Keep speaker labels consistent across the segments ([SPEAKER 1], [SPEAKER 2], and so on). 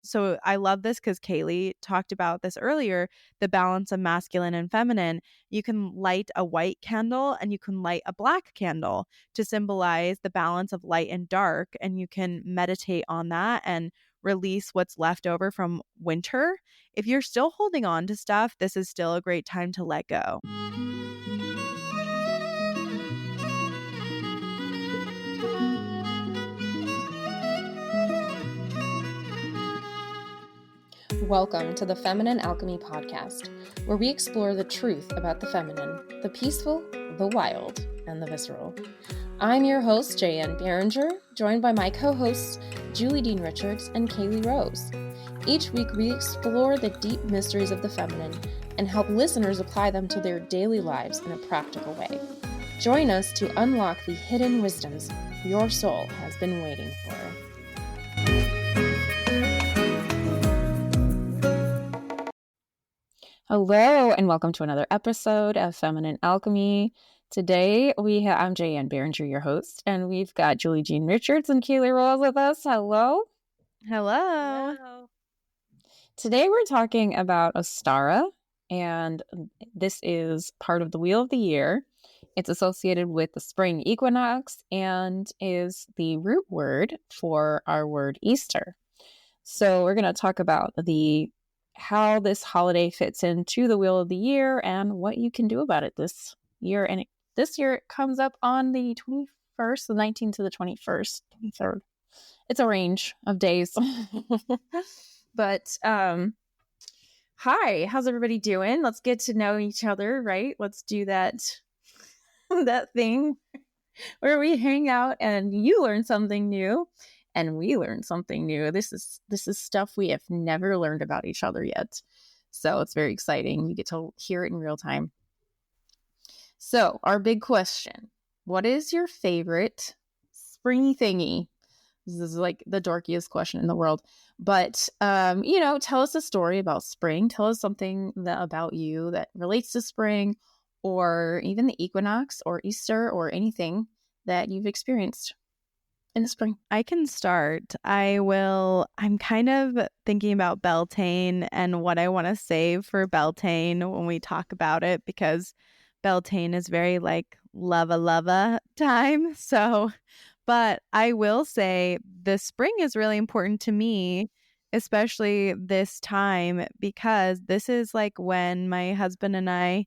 [SPEAKER 1] so I love this because Kayelee talked about this earlier, the balance of masculine and feminine. You can light a white candle and you can light a black candle to symbolize the balance of light and dark. And you can meditate on that and release what's left over from winter. If you're still holding on to stuff, this is still a great time to let go.
[SPEAKER 2] Welcome to the Feminine Alchemy Podcast, where we explore the truth about the feminine, the peaceful, the wild, and the visceral. I'm your host, Jaye Anne, joined by my co-hosts, Julie Dean Richards and Kayelee Rose. Each week, we explore the deep mysteries of the feminine and help listeners apply them to their daily lives in a practical way. Join us to unlock the hidden wisdoms your soul has been waiting for. Hello, and welcome to another episode of Feminine Alchemy. Today, I'm Jaye Anne, your host, and we've got Julie Jean Richards and Kayelee Rose with us. Hello.
[SPEAKER 1] Hello.
[SPEAKER 2] Today, we're talking about Ostara, and this is part of the Wheel of the Year. It's associated with the spring equinox and is the root word for our word Easter. So we're going to talk about how this holiday fits into the Wheel of the Year and what you can do about it this year. And this year it comes up on the 21st, the 19th to the 21st, 23rd. It's a range of days. But hi, how's everybody doing? Let's get to know each other, right? Let's do that thing where we hang out and you learn something new. And we learn something new. This is stuff we have never learned about each other yet. So it's very exciting. You get to hear it in real time. So our big question, what is your favorite springy thingy? This is like the dorkiest question in the world. But, tell us a story about spring. Tell us something about you that relates to spring or even the equinox or Easter or anything that you've experienced in the spring.
[SPEAKER 1] I can start. I'm kind of thinking about Beltane and what I want to save for Beltane when we talk about it, because Beltane is very like lava time. So, but I will say the spring is really important to me, especially this time, because this is like when my husband and I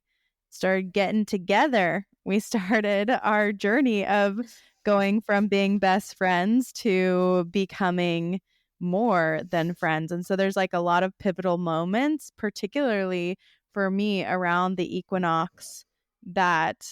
[SPEAKER 1] started getting together. We started our journey of going from being best friends to becoming more than friends. And so there's like a lot of pivotal moments, particularly for me around the equinox, that,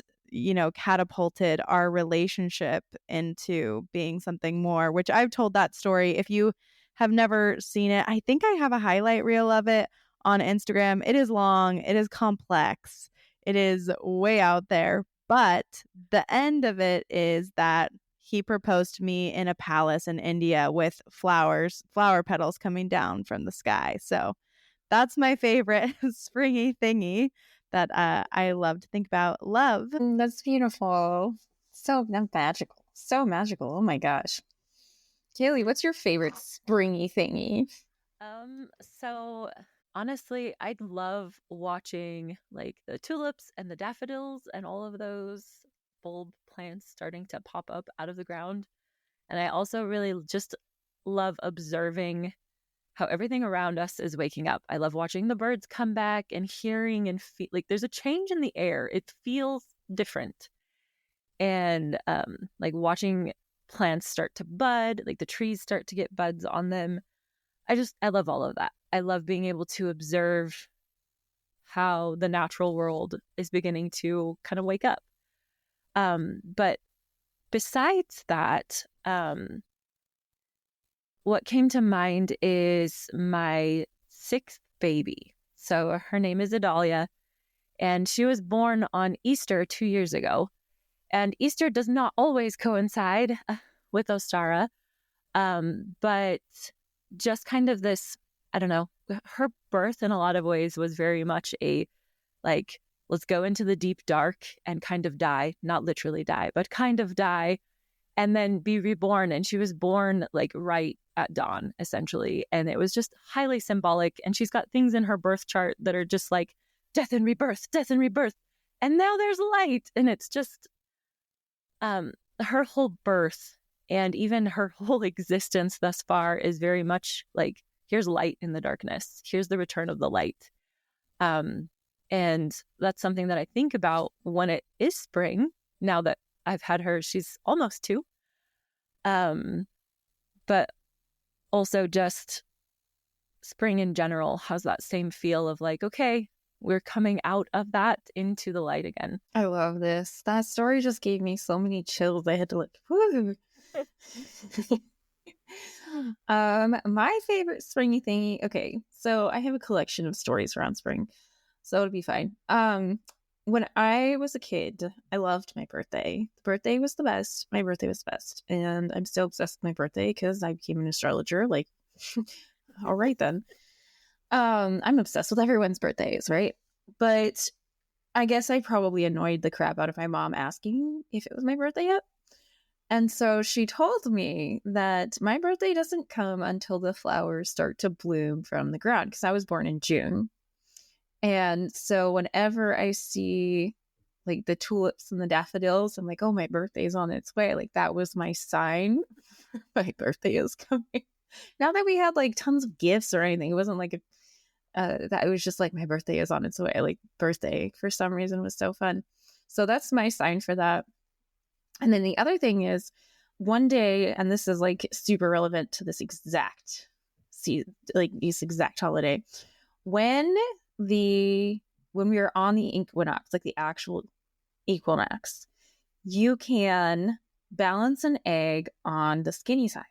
[SPEAKER 1] catapulted our relationship into being something more, which I've told that story. If you have never seen it, I think I have a highlight reel of it on Instagram. It is long. It is complex. It is way out there. But the end of it is that he proposed to me in a palace in India with flower petals coming down from the sky. So that's my favorite springy thingy that I love to think about. Love.
[SPEAKER 2] That's beautiful. So magical. So magical. Oh my gosh. Kayelee, what's your favorite springy thingy?
[SPEAKER 3] So honestly, I'd love watching like the tulips and the daffodils and all of those bulb plants starting to pop up out of the ground. And I also really just love observing how everything around us is waking up. I love watching the birds come back and hearing and feel like there's a change in the air. It feels different. And like watching plants start to bud, like the trees start to get buds on them. I love all of that. I love being able to observe how the natural world is beginning to kind of wake up. But besides that, what came to mind is my 6th baby. So her name is Adalia, and she was born on Easter 2 years ago. And Easter does not always coincide with Ostara, but just kind of this, I don't know, her birth in a lot of ways was very much a like, let's go into the deep dark and kind of die, not literally die, but kind of die and then be reborn. And she was born like right at dawn, essentially. And it was just highly symbolic. And she's got things in her birth chart that are just like death and rebirth, death and rebirth. And now there's light. And it's just her whole birth and even her whole existence thus far is very much like, here's light in the darkness. Here's the return of the light. And that's something that I think about when it is spring, now that I've had her. She's almost 2. But also just spring in general has that same feel of like, okay, we're coming out of that into the light again.
[SPEAKER 2] I love this. That story just gave me so many chills. I had to like, woo. My favorite springy thingy. Okay, so I have a collection of stories around spring, so it'll be fine. When I was a kid, I loved my birthday. The birthday was the best. My birthday was the best, and I'm still obsessed with my birthday because I became an astrologer. Like, all right then. I'm obsessed with everyone's birthdays, right? But I guess I probably annoyed the crap out of my mom asking if it was my birthday yet. And so she told me that my birthday doesn't come until the flowers start to bloom from the ground, because I was born in June. And so whenever I see like the tulips and the daffodils, I'm like, oh, my birthday's on its way. Like, that was my sign. My birthday is coming. Not that we had like tons of gifts or anything. It wasn't like that. It was just like, my birthday is on its way. Like, birthday for some reason was so fun. So that's my sign for that. And then the other thing is, one day, and this is like super relevant to this exact holiday, when we are on the equinox, like the actual equinox, you can balance an egg on the skinny side.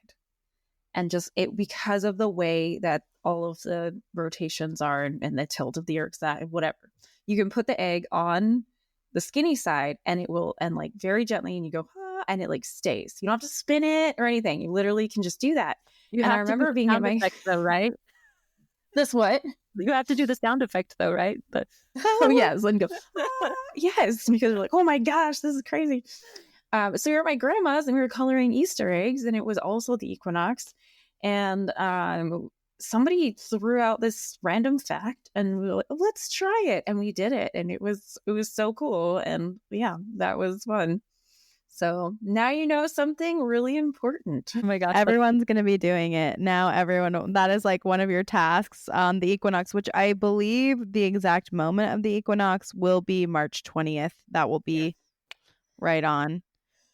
[SPEAKER 2] And just it, because of the way that all of the rotations are and the tilt of the earth, that whatever, you can put the egg on the skinny side and it will, and like very gently, and you go, ah, and it like stays. You don't have to spin it or anything. You literally can just do that.
[SPEAKER 3] You
[SPEAKER 2] and
[SPEAKER 3] have
[SPEAKER 2] I remember
[SPEAKER 3] to do
[SPEAKER 2] being
[SPEAKER 3] the
[SPEAKER 2] at
[SPEAKER 3] sound
[SPEAKER 2] my
[SPEAKER 3] effect though, right?
[SPEAKER 2] This what?
[SPEAKER 3] You have to do the sound effect though, right? But
[SPEAKER 2] oh yes, and go, ah, yes, because we're like, oh my gosh, this is crazy. So we were at my grandma's and we were coloring Easter eggs, and it was also the equinox. And somebody threw out this random fact, and we were like, let's try it, and we did it, and it was so cool, and yeah, that was fun. So now you know something really important.
[SPEAKER 3] oh my gosh,
[SPEAKER 1] Everyone's going to be doing it now. Everyone, that is like one of your tasks on the equinox, which I believe the exact moment of the equinox will be March 20th. That will be right on,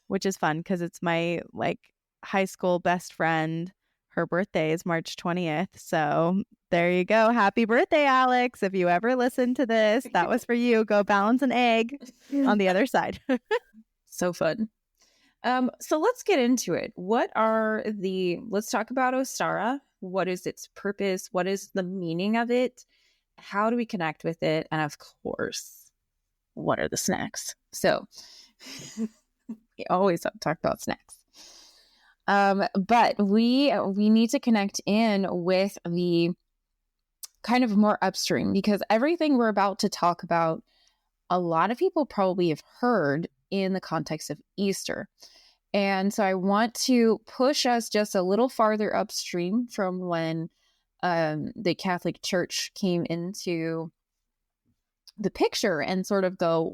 [SPEAKER 1] which is fun because it's my like high school best friend. Her birthday is March 20th. So there you go. Happy birthday, Alex. If you ever listen to this, that was for you. Go balance an egg on the other side.
[SPEAKER 2] So fun. So let's get into it. Let's talk about Ostara. What is its purpose? What is the meaning of it? How do we connect with it? And of course, what are the snacks? So we always talk about snacks. But we need to connect in with the kind of more upstream, because everything we're about to talk about, a lot of people probably have heard in the context of Easter. And so I want to push us just a little farther upstream from when the Catholic Church came into the picture and sort of go,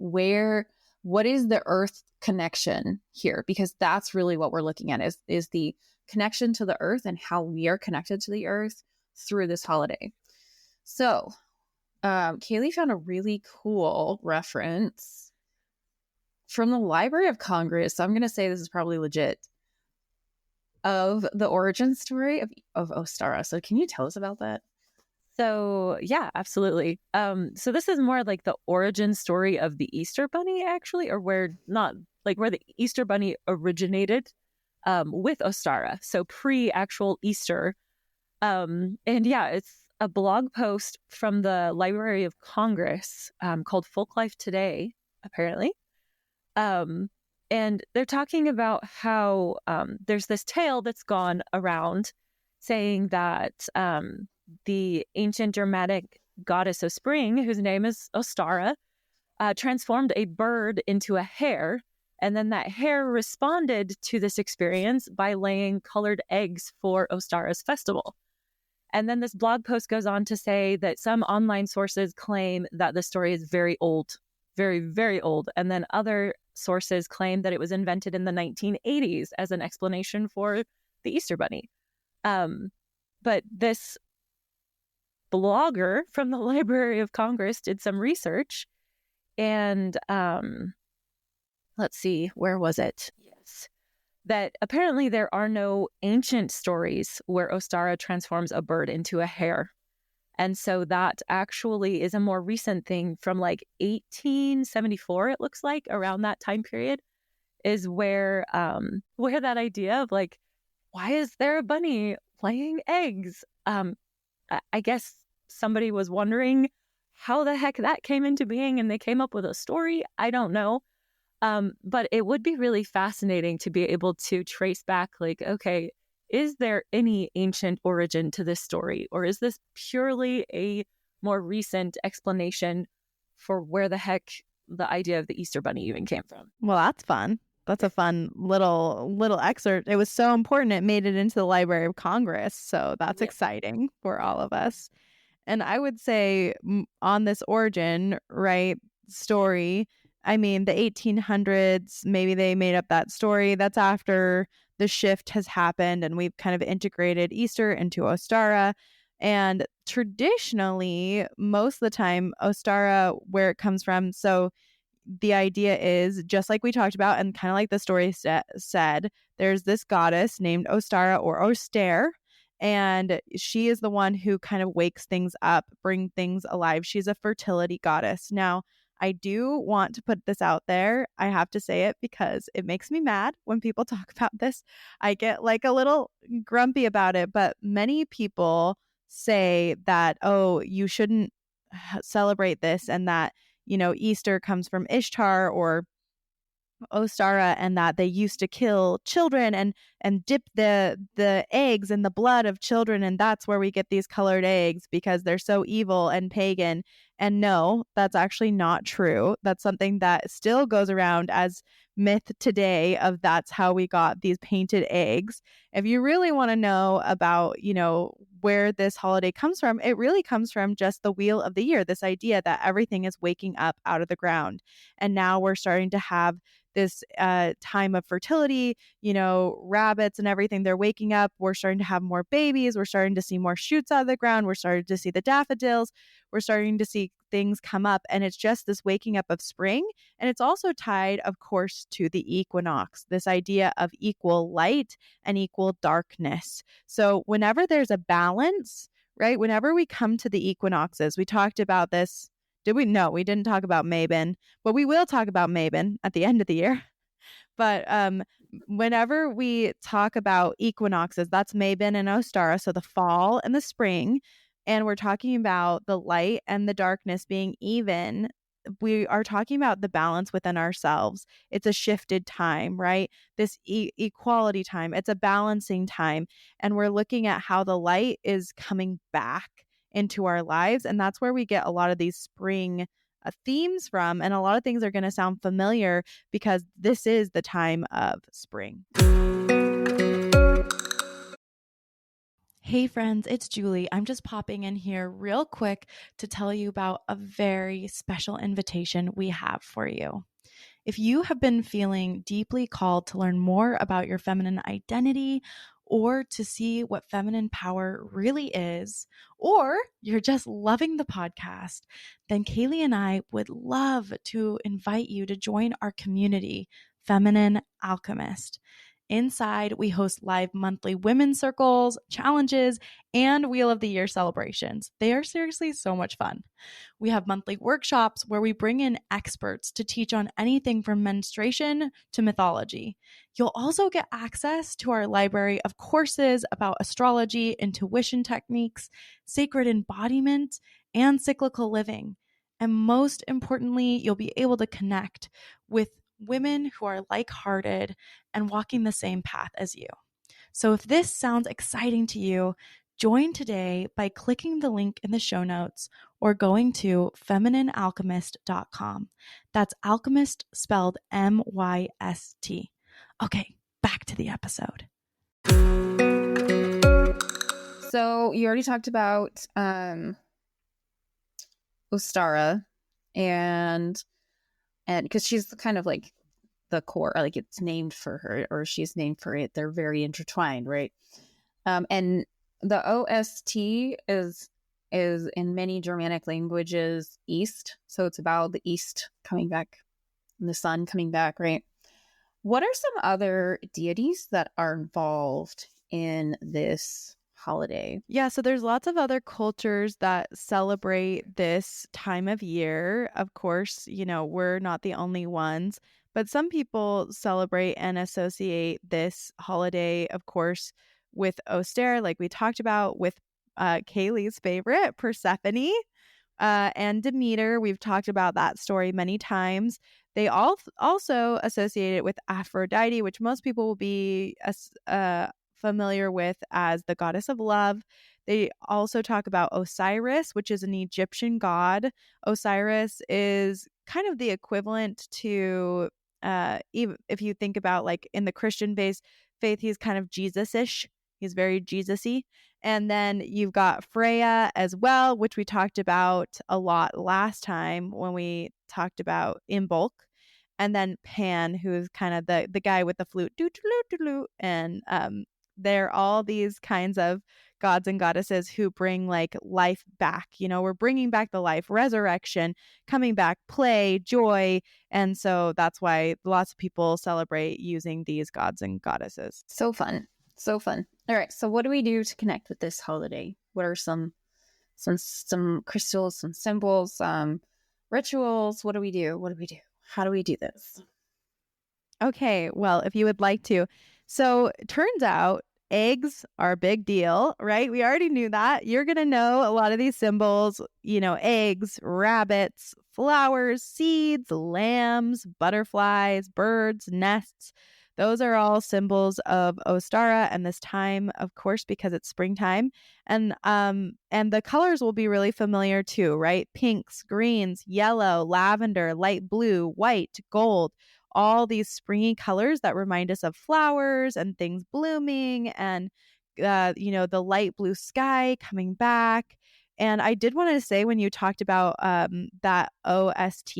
[SPEAKER 2] what is the earth connection here? Because that's really what we're looking at is the connection to the earth and how we are connected to the earth through this holiday. So Kayelee found a really cool reference from the Library of Congress. So I'm going to say this is probably legit, of the origin story of Ostara. So can you tell us about that?
[SPEAKER 3] So yeah, absolutely. So this is more like the origin story of the Easter Bunny, actually, or where the Easter Bunny originated with Ostara. So pre-actual Easter. And yeah, it's a blog post from the Library of Congress called Folklife Today, apparently. And they're talking about how there's this tale that's gone around saying that the ancient Germanic goddess of spring, whose name is Ostara, transformed a bird into a hare And then that hare responded to this experience by laying colored eggs for Ostara's festival. And then this blog post goes on to say that some online sources claim that the story is very old, very, very old. And then other sources claim that it was invented in the 1980s as an explanation for the Easter Bunny. But this blogger from the Library of Congress did some research, and let's see, where was it? Yes. That apparently there are no ancient stories where Ostara transforms a bird into a hare. And so that actually is a more recent thing from like 1874, it looks like, around that time period, is where that idea of like, why is there a bunny laying eggs? I guess somebody was wondering how the heck that came into being and they came up with a story. I don't know. But it would be really fascinating to be able to trace back, like, okay, is there any ancient origin to this story? Or is this purely a more recent explanation for where the heck the idea of the Easter Bunny even came from?
[SPEAKER 1] Well, that's fun. That's a fun little excerpt. It was so important it made it into the Library of Congress. So that's exciting for all of us. And I would say on this origin, right, story, I mean, the 1800s, maybe they made up that story. That's after the shift has happened and we've kind of integrated Easter into Ostara. And traditionally, most of the time, Ostara, where it comes from, so the idea is just like we talked about, and kind of like the story said, there's this goddess named Ostara or Oster, and she is the one who kind of wakes things up, bring things alive. She's a fertility goddess. Now, I do want to put this out there. I have to say it because it makes me mad when people talk about this. I get like a little grumpy about it, but many people say that, oh, you shouldn't celebrate this, and that, you know, Easter comes from Ishtar or Ostara, and that they used to kill children and dip the eggs in the blood of children, and that's where we get these colored eggs because they're so evil and pagan. And no, that's actually not true. That's something that still goes around as myth today, of that's how we got these painted eggs. If you really want to know about, you know, where this holiday comes from, it really comes from just the wheel of the year, this idea that everything is waking up out of the ground. And now we're starting to have this time of fertility, you know, rabbits and everything, they're waking up. We're starting to have more babies. We're starting to see more shoots out of the ground. We're starting to see the daffodils. We're starting to see things come up. And it's just this waking up of spring. And it's also tied, of course, to the equinox, this idea of equal light and equal darkness. So whenever there's a balance, right, whenever we come to the equinoxes, we talked about this. Did we? No, we didn't talk about Mabon, but we will talk about Mabon at the end of the year. But whenever we talk about equinoxes, that's Mabon and Ostara, so the fall and the spring, and we're talking about the light and the darkness being even, we are talking about the balance within ourselves. It's a shifted time, right? This equality time, it's a balancing time. And we're looking at how the light is coming back into our lives. And that's where we get a lot of these spring themes from. And a lot of things are going to sound familiar because this is the time of spring. Hey friends, it's Julie. I'm just popping in here real quick to tell you about a very special invitation we have for you. If you have been feeling deeply called to learn more about your feminine identity, or to see what feminine power really is, or you're just loving the podcast, then Kayelee and I would love to invite you to join our community, Feminine Alchemist. Inside, we host live monthly women's circles, challenges, and Wheel of the Year celebrations. They are seriously so much fun. We have monthly workshops where we bring in experts to teach on anything from menstruation to mythology. You'll also get access to our library of courses about astrology, intuition techniques, sacred embodiment, and cyclical living. And most importantly, you'll be able to connect with women who are like-hearted and walking the same path as you. So if this sounds exciting to you, Join today by clicking the link in the show notes or going to femininealchemist.com. That's alchemist spelled MYST. Okay, back to the episode.
[SPEAKER 2] So you already talked about Ostara, and because she's kind of like the core, like it's named for her, or she's named for it. They're very intertwined, right? And the OST is in many Germanic languages east, so it's about the east coming back and the sun coming back, right? What are some other deities that are involved in this holiday?
[SPEAKER 1] Yeah, so there's lots of other cultures that celebrate this time of year. Of course, we're not the only ones, but some people celebrate and associate this holiday, of course, with Ostara, like we talked about, with Kaylee's favorite, Persephone, and Demeter. We've talked about that story many times. They all also associate it with Aphrodite, which most people will be familiar with as the goddess of love. They also talk about Osiris, which is an Egyptian god. Osiris is kind of the equivalent to, even if you think about like in the Christian faith, he's kind of Jesus-ish. He's very Jesus-y. And then you've got Freya as well, which we talked about a lot last time when we talked about in bulk. And then Pan, who's kind of the guy with the flute. And they're all these kinds of gods and goddesses who bring like life back. We're bringing back the life, resurrection, coming back, play, joy. And so that's why lots of people celebrate using these gods and goddesses.
[SPEAKER 2] So fun. So fun. All right. So what do we do to connect with this holiday? What are some crystals, some symbols, rituals? What do we do? How do we do this?
[SPEAKER 1] Okay. Well, if you would like to. So it turns out eggs are a big deal, right? We already knew that. You're going to know a lot of these symbols, eggs, rabbits, flowers, seeds, lambs, butterflies, birds, nests. Those are all symbols of Ostara and this time, of course, because it's springtime. And the colors will be really familiar too, right? Pinks, greens, yellow, lavender, light blue, white, gold, all these springy colors that remind us of flowers and things blooming and the light blue sky coming back. And I did want to say, when you talked about that OST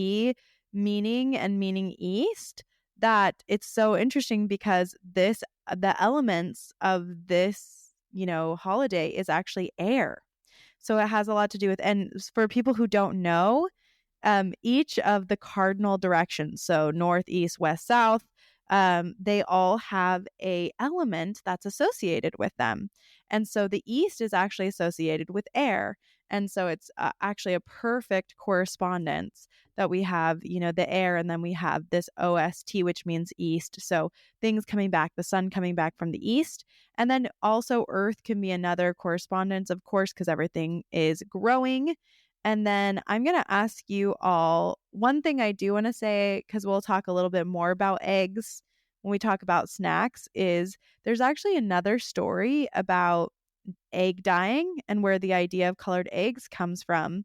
[SPEAKER 1] meaning east, that it's so interesting because the elements of this holiday is actually air. So it has a lot to do with, and for people who don't know, each of the cardinal directions, so north, east, west, south, they all have a element that's associated with them. And so the east is actually associated with air. And so it's actually a perfect correspondence that we have, the air, and then we have this OST, which means east. So things coming back, the sun coming back from the east. And then also earth can be another correspondence, of course, because everything is growing. And then I'm going to ask you all one thing I do want to say, because we'll talk a little bit more about eggs when we talk about snacks, is there's actually another story about egg dyeing and where the idea of colored eggs comes from.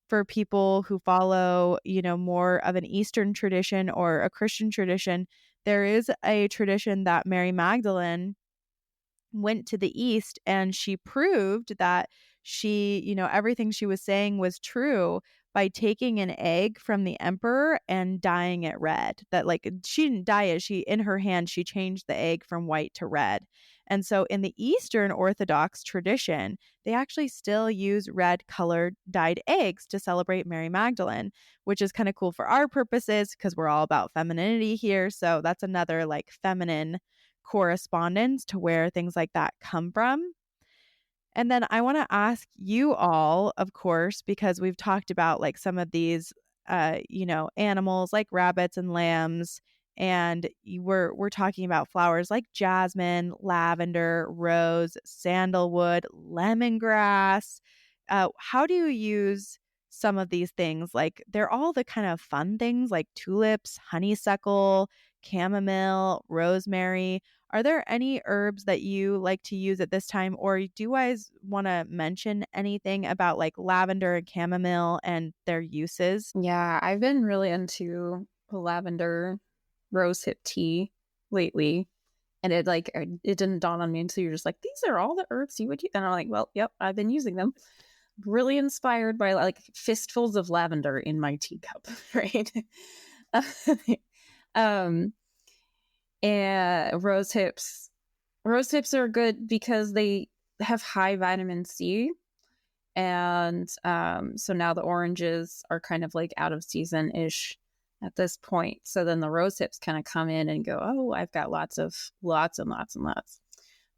[SPEAKER 1] For people who follow, more of an Eastern tradition or a Christian tradition, there is a tradition that Mary Magdalene went to the East and she proved that she, everything she was saying was true by taking an egg from the emperor and dyeing it red. That, like, she didn't dye it. In her hand, she changed the egg from white to red. And so in the Eastern Orthodox tradition, they actually still use red colored dyed eggs to celebrate Mary Magdalene, which is kind of cool for our purposes because we're all about femininity here. So that's another like feminine correspondence to where things like that come from. And then I want to ask you all, of course, because we've talked about like some of these, animals like rabbits and lambs, and we're talking about flowers like jasmine, lavender, rose, sandalwood, lemongrass. How do you use some of these things? Like, they're all the kind of fun things like tulips, honeysuckle, chamomile, rosemary. Are there any herbs that you like to use at this time, or do you guys want to mention anything about like lavender and chamomile and their uses?
[SPEAKER 2] Yeah, I've been really into lavender rosehip tea lately. And it didn't dawn on me until you're just like, these are all the herbs you would use. And I'm like, well, yep, I've been using them. Really inspired by like fistfuls of lavender in my teacup, right? um, and rose hips. Rose hips are good because they have high vitamin C. And so now the oranges are kind of like out of season ish at this point. So then the rose hips kind of come in and go, oh, I've got lots and lots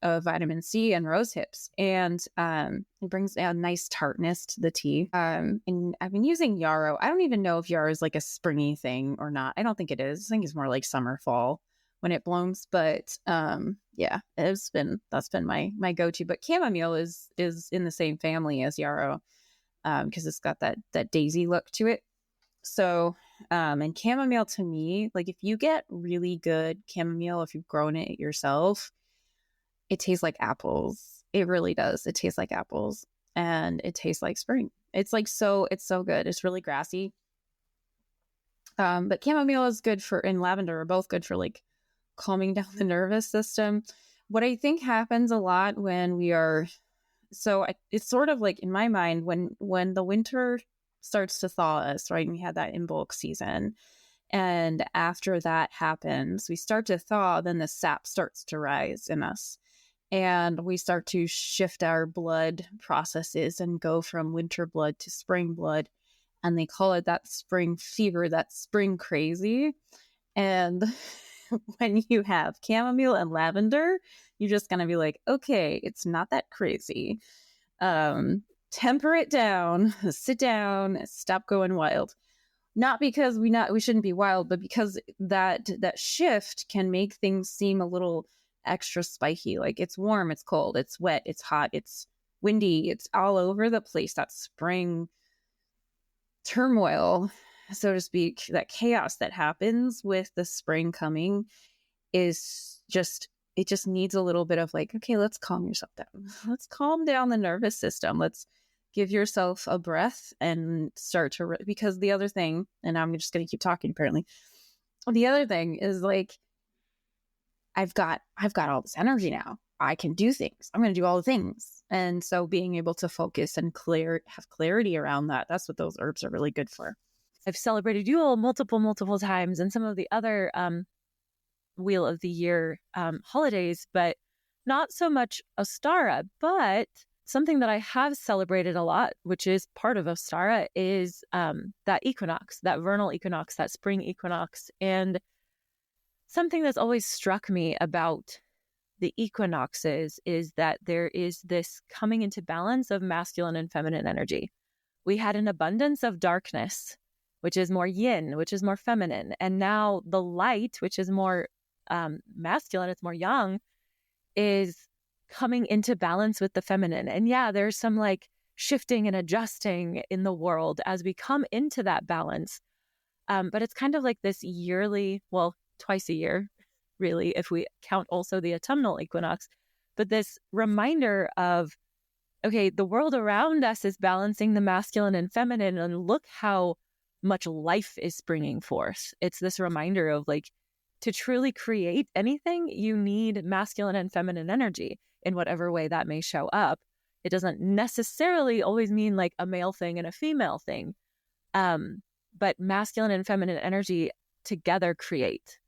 [SPEAKER 2] of vitamin C and rose hips. And it brings a nice tartness to the tea. And I've been using yarrow. I don't even know if yarrow is like a springy thing or not. I don't think it is. I think it's more like summer, fall when it blooms. But yeah, that's been my go-to. But chamomile is in the same family as yarrow because it's got that daisy look to it. So and chamomile to me, like if you get really good chamomile, if you've grown it yourself, it tastes like apples. It really does. It tastes like apples and it tastes like spring. It's so good. It's really grassy. But chamomile is good and lavender are both good for like calming down the nervous system. What I think happens a lot when it's sort of like in my mind when the winter starts to thaw us, right? And we had that in bulk season. And after that happens, we start to thaw, then the sap starts to rise in us. And we start to shift our blood processes and go from winter blood to spring blood. And they call it that spring fever, that spring crazy. And when you have chamomile and lavender, you're just going to be like, okay, it's not that crazy. Temper it down, sit down, stop going wild. Not because we shouldn't be wild, but because that shift can make things seem a little extra spiky. Like it's warm, it's cold, it's wet, it's hot, it's windy, it's all over the place. That spring turmoil, so to speak, that chaos that happens with the spring coming is just needs a little bit of like, okay, let's calm yourself down. Let's calm down the nervous system. Let's give yourself a breath and start to because the other thing, and I'm just going to keep talking apparently. The other thing is like I've got all this energy now. I can do things. I'm going to do all the things. And so being able to focus and have clarity around that, that's what those herbs are really good for.
[SPEAKER 3] I've celebrated Yule multiple times and some of the other Wheel of the Year holidays, but not so much Ostara. But something that I have celebrated a lot, which is part of Ostara, is that equinox, that vernal equinox, that spring equinox. And something that's always struck me about the equinoxes is that there is this coming into balance of masculine and feminine energy. We had an abundance of darkness, which is more yin, which is more feminine. And now the light, which is more masculine, it's more yang, is coming into balance with the feminine. And yeah, there's some like shifting and adjusting in the world as we come into that balance. But it's kind of like this yearly, well, twice a year, really, if we count also the autumnal equinox, but this reminder of, okay, the world around us is balancing the masculine and feminine, and look how much life is springing forth. It's this reminder of like, to truly create anything, you need masculine and feminine energy in whatever way that may show up. It doesn't necessarily always mean like a male thing and a female thing, but masculine and feminine energy together create.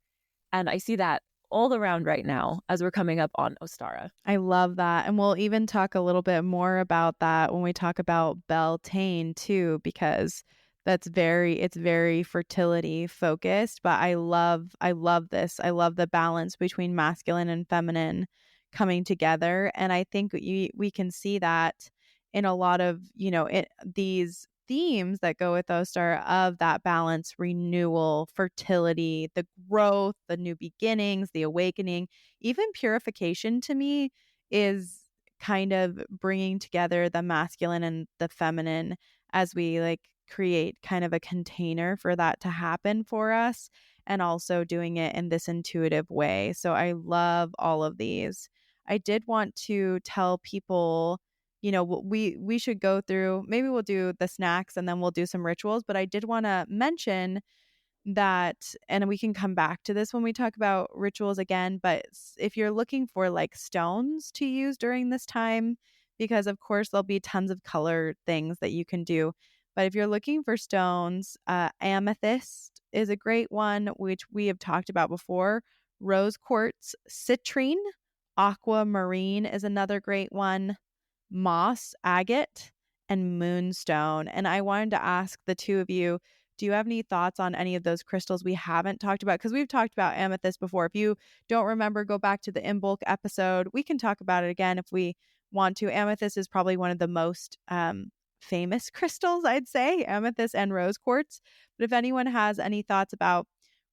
[SPEAKER 3] And I see that all around right now as we're coming up on Ostara.
[SPEAKER 1] I love that. And we'll even talk a little bit more about that when we talk about Beltane too, because it's very fertility focused. But I love this. I love the balance between masculine and feminine coming together. And I think we can see that in a lot of, these themes that go with Ostara of that balance, renewal, fertility, the growth, the new beginnings, the awakening, even purification to me is kind of bringing together the masculine and the feminine as we like create kind of a container for that to happen for us, and also doing it in this intuitive way. So I love all of these. I did want to tell people, we should go through, maybe we'll do the snacks and then we'll do some rituals, but I did want to mention that, and we can come back to this when we talk about rituals again, but if you're looking for like stones to use during this time, because of course there'll be tons of color things that you can do, but if you're looking for stones, amethyst is a great one, which we have talked about before. Rose quartz, citrine, aquamarine is another great one, moss agate, and moonstone. And I wanted to ask the two of you, do you have any thoughts on any of those crystals we haven't talked about? Because we've talked about amethyst before. If you don't remember, go back to the in bulk episode. We can talk about it again if we want to. Amethyst is probably one of the most famous crystals, I'd say, amethyst and rose quartz. But if anyone has any thoughts about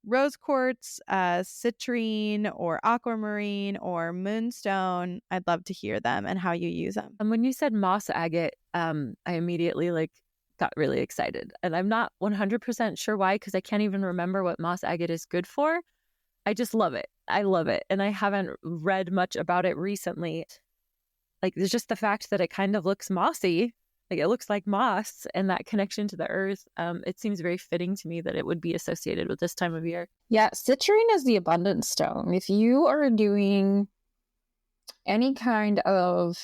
[SPEAKER 1] rose quartz, citrine, or aquamarine, or moonstone, I'd love to hear them and how you use them.
[SPEAKER 3] And when you said moss agate, I immediately got really excited. And I'm not 100% sure why, because I can't even remember what moss agate is good for. I just love it. I love it. And I haven't read much about it recently. There's just the fact that it kind of looks mossy. It looks like moss, and that connection to the earth. It seems very fitting to me that it would be associated with this time of year.
[SPEAKER 2] Yeah, citrine is the abundance stone. If you are doing any kind of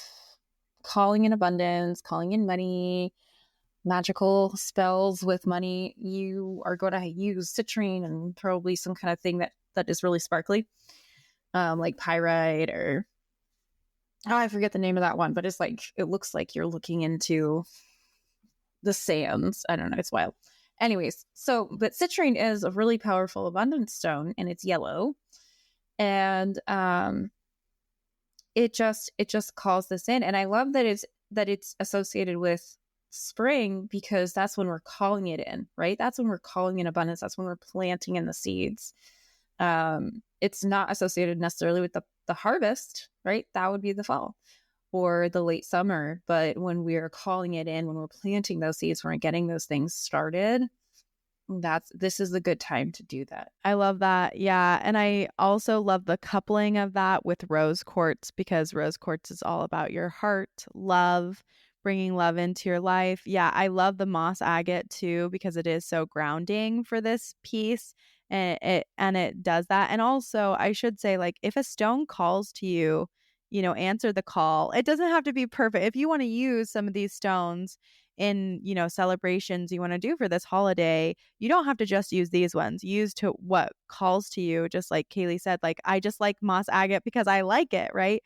[SPEAKER 2] calling in abundance, calling in money, magical spells with money, you are going to use citrine and probably some kind of thing that is really sparkly, like pyrite or I forget the name of that one, but it's it looks like you're looking into the sands. I don't know, it's wild. Anyways, but citrine is a really powerful abundance stone, and it's yellow, and it just calls this in. And I love that it's associated with spring, because that's when we're calling it in, right? That's when we're calling in abundance. That's when we're planting in the seeds. It's not associated necessarily with the harvest, right? That would be the fall or the late summer. But when we're calling it in, when we're planting those seeds, when we're getting those things started, this is the good time to do that.
[SPEAKER 1] I love that. Yeah. And I also love the coupling of that with rose quartz, because rose quartz is all about your heart, love, bringing love into your life. Yeah. I love the moss agate too, because it is so grounding for this piece. And it does that. And also, I should say, if a stone calls to you, answer the call. It doesn't have to be perfect. If you want to use some of these stones in, celebrations you want to do for this holiday, you don't have to just use these ones. Use to what calls to you. Just like Kayelee said, I just like moss agate because I like it, right?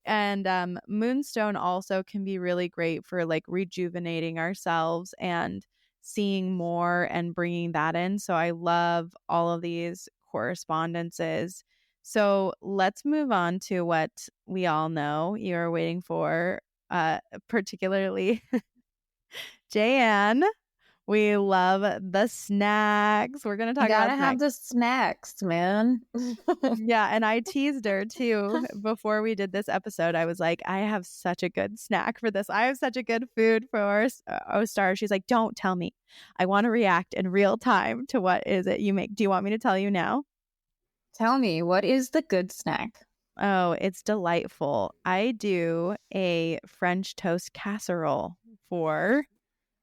[SPEAKER 1] And moonstone also can be really great for rejuvenating ourselves and seeing more and bringing that in. So I love all of these correspondences. So let's move on to what we all know you're waiting for, particularly Jaye Anne. We love the snacks. We're going to talk about
[SPEAKER 2] snacks. Have the snacks, man.
[SPEAKER 1] Yeah, and I teased her too before we did this episode. I was like, I have such a good snack for this. I have such a good food for Ostara. She's like, don't tell me. I want to react in real time to what is it you make. Do you want me to tell you now?
[SPEAKER 2] Tell me, what is the good snack?
[SPEAKER 1] Oh, it's delightful. I do a French toast casserole for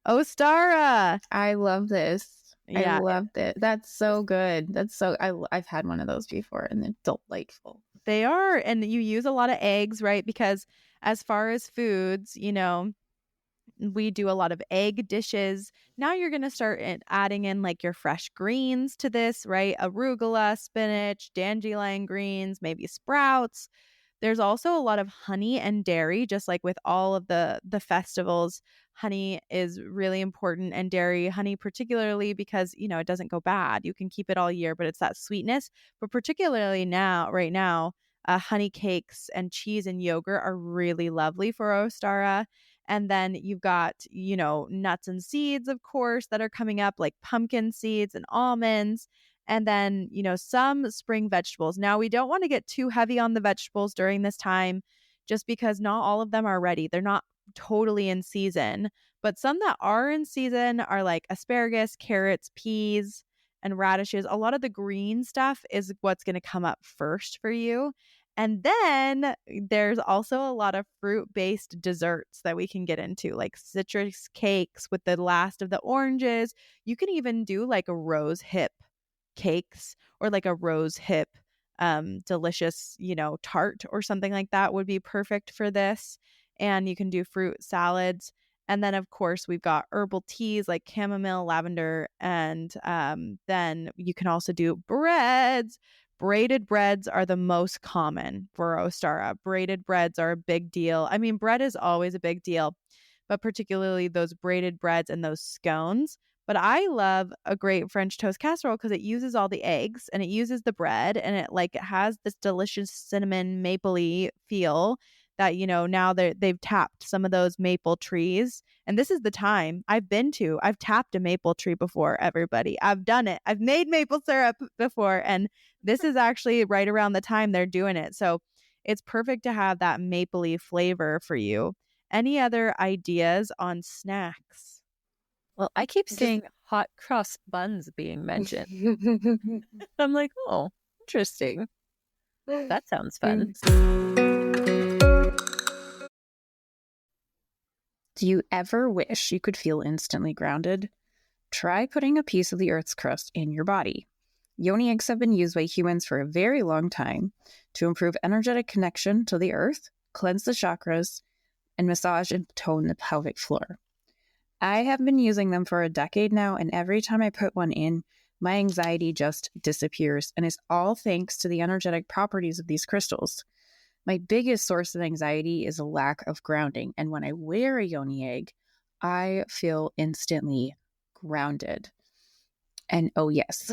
[SPEAKER 1] Ostara.
[SPEAKER 2] I love this.
[SPEAKER 1] Yeah.
[SPEAKER 2] I love it. That's so good. I've had one of those before, and they're delightful.
[SPEAKER 1] They are. And you use a lot of eggs, right? Because as far as foods, we do a lot of egg dishes. Now you're going to start adding in your fresh greens to this, right? Arugula, spinach, dandelion greens, maybe sprouts. There's also a lot of honey and dairy, just like with all of the festivals. Honey is really important, and dairy, honey particularly, because, it doesn't go bad. You can keep it all year, but it's that sweetness. But particularly right now, honey cakes and cheese and yogurt are really lovely for Ostara. And then you've got, nuts and seeds, of course, that are coming up, like pumpkin seeds and almonds. And then, some spring vegetables. Now, we don't want to get too heavy on the vegetables during this time, just because not all of them are ready. They're not totally in season, But some that are in season are like asparagus, carrots, peas, and radishes. A lot of the green stuff is what's going to come up first for you. And then there's also a lot of fruit-based desserts that we can get into, like citrus cakes with the last of the oranges. You can even do like a rose hip cakes or like a rose hip delicious, tart or something like that would be perfect for this. And you can do fruit salads. And then, of course, we've got herbal teas like chamomile, lavender, and then you can also do breads. Braided breads are the most common for Ostara. Braided breads are a big deal. I mean, bread is always a big deal, but particularly those braided breads and those scones. But I love a great French toast casserole because it uses all the eggs and it uses the bread and it has this delicious cinnamon mapley feel that, now they've tapped some of those maple trees. And this is the time I've tapped a maple tree before, everybody. I've done it. I've made maple syrup before. And this is actually right around the time they're doing it. So it's perfect to have that mapley flavor for you. Any other ideas on snacks?
[SPEAKER 3] Well, I keep seeing hot cross buns being mentioned. I'm like, oh, interesting. That sounds fun.
[SPEAKER 2] Do you ever wish you could feel instantly grounded? Try putting a piece of the Earth's crust in your body. Yoni eggs have been used by humans for a very long time to improve energetic connection to the Earth, cleanse the chakras, and massage and tone the pelvic floor. I have been using them for a decade now, and every time I put one in, my anxiety just disappears, and it's all thanks to the energetic properties of these crystals. My biggest source of anxiety is a lack of grounding, and when I wear a Yoni egg, I feel instantly grounded. And oh yes,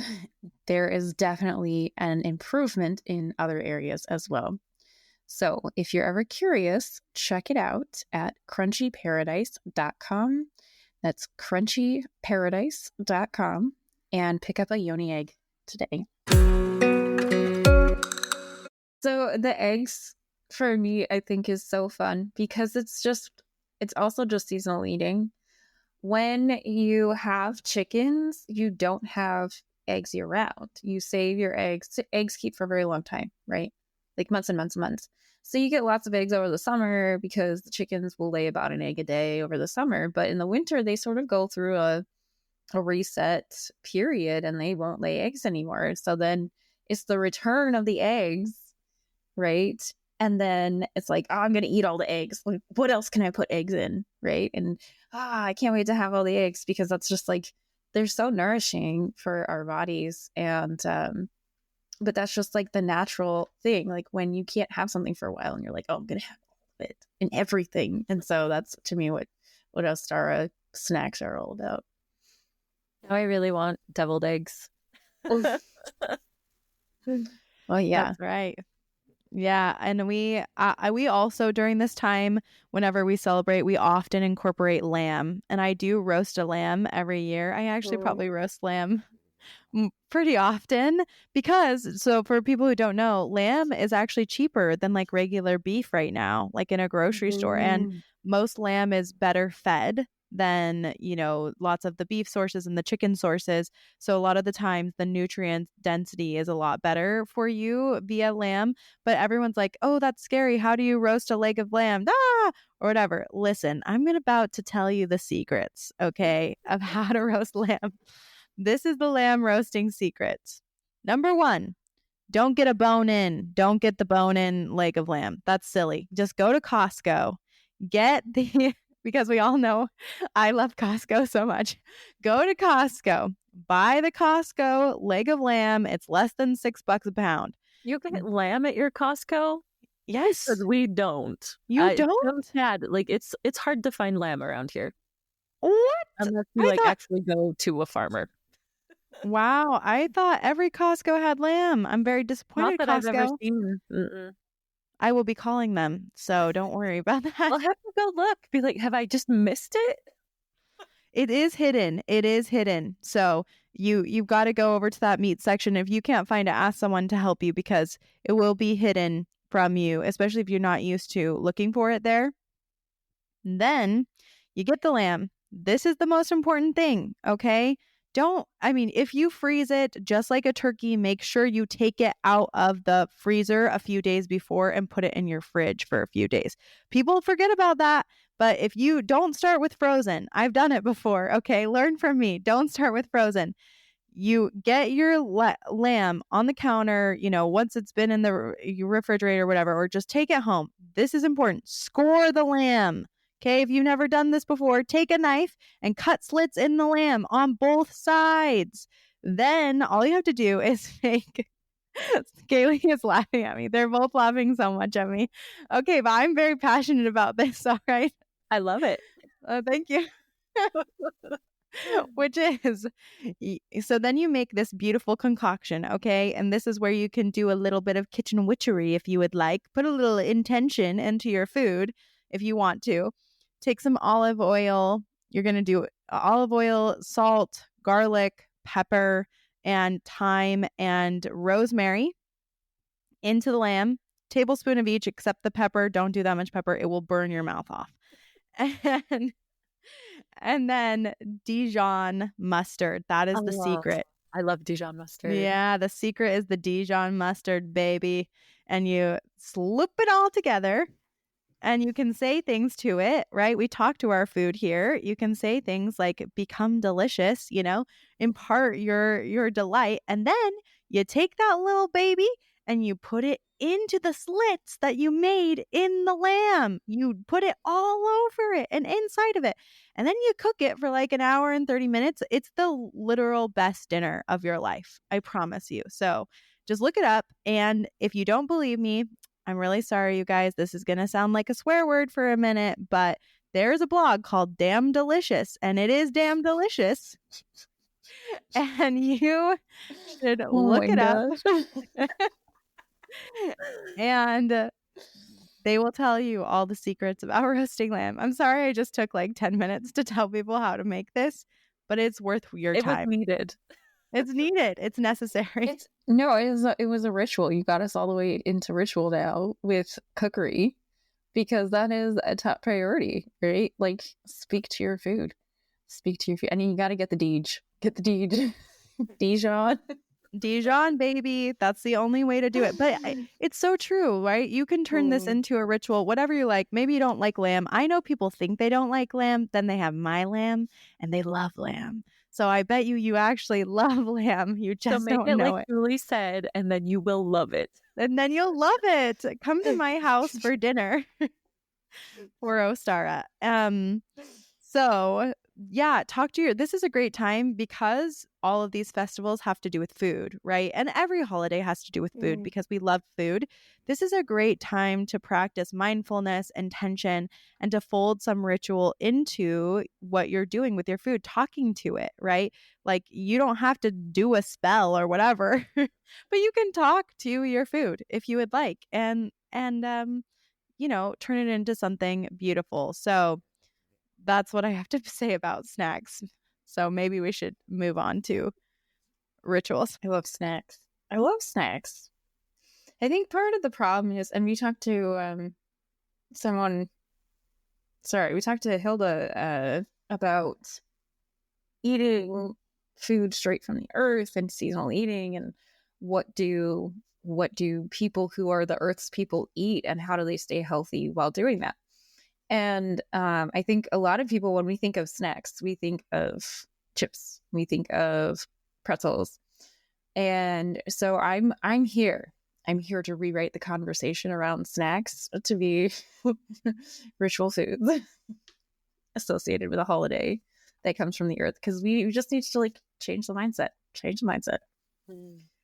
[SPEAKER 2] there is definitely an improvement in other areas as well. So if you're ever curious, check it out at crunchyparadise.com. That's crunchyparadise.com and pick up a Yoni egg today. So the eggs for me, I think, is so fun because it's also just seasonal eating. When you have chickens, you don't have eggs year round. You save your eggs. Eggs keep for a very long time, right? Like months and months and months. So you get lots of eggs over the summer because the chickens will lay about an egg a day over the summer. But in the winter, they sort of go through a reset period and they won't lay eggs anymore. So then it's the return of the eggs, right? And then it's like, oh, I'm going to eat all the eggs. Like, what else can I put eggs in, right? And I can't wait to have all the eggs because that's just like, they're so nourishing for our bodies. And but that's just like the natural thing. Like when you can't have something for a while and you're like, oh, I'm going to have all of it and everything. And so that's to me what Ostara snacks are all about.
[SPEAKER 3] Now I really want deviled eggs.
[SPEAKER 2] Well, yeah.
[SPEAKER 1] That's right. Yeah, and we also during this time, whenever we celebrate, we often incorporate lamb, and I do roast a lamb every year. I actually probably roast lamb pretty often because, so for people who don't know, lamb is actually cheaper than like regular beef right now, like in a grocery store, and most lamb is better fed than, lots of the beef sources and the chicken sources. So a lot of the times the nutrient density is a lot better for you via lamb. But everyone's like, oh, that's scary. How do you roast a leg of lamb? Or whatever. Listen, I'm about to tell you the secrets, okay, of how to roast lamb. This is the lamb roasting secrets. Number 1, don't get a bone in. Don't get the bone in leg of lamb. That's silly. Just go to Costco. Get the because we all know I love Costco so much. Go to Costco, buy the Costco leg of lamb. It's less than $6 a pound.
[SPEAKER 3] You get lamb at your Costco?
[SPEAKER 1] Yes.
[SPEAKER 3] Because we don't.
[SPEAKER 1] You don't?
[SPEAKER 3] It's so sad. Like it's hard to find lamb around here.
[SPEAKER 1] What?
[SPEAKER 3] Unless you actually go to a farmer.
[SPEAKER 1] Wow. I thought every Costco had lamb. I'm very disappointed.
[SPEAKER 3] Not that
[SPEAKER 1] Costco.
[SPEAKER 3] I've ever seen.
[SPEAKER 1] I will be calling them, so don't worry about that.
[SPEAKER 3] I'll have to go look. Be like, have I just missed it?
[SPEAKER 1] It is hidden. It is hidden. So you've got to go over to that meat section. If you can't find it, ask someone to help you because it will be hidden from you, especially if you're not used to looking for it there. And then you get the lamb. This is the most important thing, okay? If you freeze it just like a turkey, make sure you take it out of the freezer a few days before and put it in your fridge for a few days. People forget about that, but if you don't start with frozen, I've done it before, okay? Learn from me. Don't start with frozen. You get your lamb on the counter, once it's been in the your refrigerator or whatever, or just take it home. This is important. Score the lamb. Okay, if you've never done this before, take a knife and cut slits in the lamb on both sides. Then all you have to do is make Kayelee is laughing at me. They're both laughing so much at me. Okay, but I'm very passionate about this, all right?
[SPEAKER 3] I love it.
[SPEAKER 1] Thank you. Which is, so then you make this beautiful concoction, okay? And this is where you can do a little bit of kitchen witchery if you would like. Put a little intention into your food if you want to. Take some olive oil. You're going to do olive oil, salt, garlic, pepper, and thyme and rosemary into the lamb. Tablespoon of each except the pepper. Don't do that much pepper. It will burn your mouth off. And then Dijon mustard. That is the secret.
[SPEAKER 3] I love Dijon mustard.
[SPEAKER 1] Yeah, the secret is the Dijon mustard, baby. And you sloop it all together. And you can say things to it, right? We talk to our food here. You can say things like become delicious, impart your delight. And then you take that little baby and you put it into the slits that you made in the lamb. You put it all over it and inside of it. And then you cook it for like an hour and 30 minutes. It's the literal best dinner of your life. I promise you. So just look it up. And if you don't believe me, I'm really sorry, you guys. This is going to sound like a swear word for a minute, but there's a blog called Damn Delicious, and it is damn delicious. And you should look it up. And they will tell you all the secrets about roasting lamb. I'm sorry I just took like 10 minutes to tell people how to make this, but it's worth your time.
[SPEAKER 3] It was needed.
[SPEAKER 1] It's needed. It's necessary.
[SPEAKER 2] It was a ritual. You got us all the way into ritual now with cookery, because that is a top priority, right? Like, speak to your food. And you got to get the Deej. Get the Deej.
[SPEAKER 1] Dijon, baby. That's the only way to do it. But it's so true, right? You can turn this into a ritual, whatever you like. Maybe you don't like lamb. I know people think they don't like lamb. Then they have my lamb and they love lamb. So I bet you actually love lamb. You just don't know
[SPEAKER 3] like Julie said, and then you will love it.
[SPEAKER 1] And then you'll love it. Come to my house for dinner for Ostara. So yeah, this is a great time because all of these festivals have to do with food, right? And every holiday has to do with food because we love food. This is a great time to practice mindfulness, intention, and to fold some ritual into what you're doing with your food, talking to it, right? Like, you don't have to do a spell or whatever, but you can talk to your food if you would like and turn it into something beautiful. So that's what I have to say about snacks. So maybe we should move on to rituals.
[SPEAKER 2] I love snacks. I think part of the problem is, and we talked to we talked to Hilda about eating food straight from the earth and seasonal eating, and what do people who are the earth's people eat, and how do they stay healthy while doing that? And I think a lot of people, when we think of snacks, we think of chips, we think of pretzels. And so I'm here to rewrite the conversation around snacks to be ritual foods associated with a holiday that comes from the earth, because we just need to change the mindset.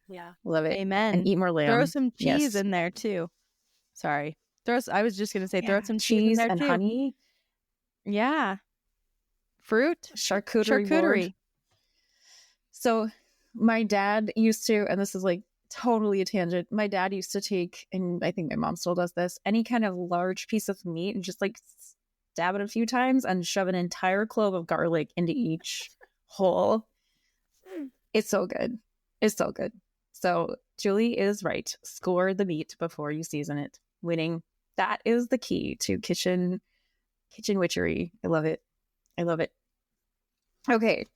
[SPEAKER 3] Yeah,
[SPEAKER 2] love it.
[SPEAKER 1] Amen.
[SPEAKER 2] And eat more lamb.
[SPEAKER 1] Throw some cheese in there too. Sorry. I was just gonna say, throw some cheese in there
[SPEAKER 2] and
[SPEAKER 1] too.
[SPEAKER 2] Honey.
[SPEAKER 1] Yeah. Fruit.
[SPEAKER 2] Charcuterie. Board. So my dad used to, and this is totally a tangent, my dad used to take, and I think my mom still does this, any kind of large piece of meat and just stab it a few times and shove an entire clove of garlic into each hole. It's so good. So Julie is right. Score the meat before you season it. Winning. That is the key to kitchen witchery. I love it. Okay.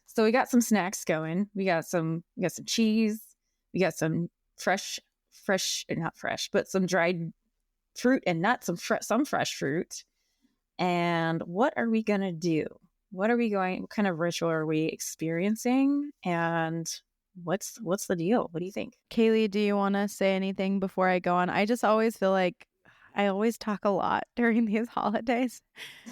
[SPEAKER 2] So we got some snacks going. We got some cheese. We got some not fresh, but some dried fruit and nuts, some fresh fruit. And what are we going to do? What kind of ritual are we experiencing? And what's the deal? What do you think?
[SPEAKER 1] Kayelee, do you want to say anything before I go on? I just always feel like I always talk a lot during these holidays,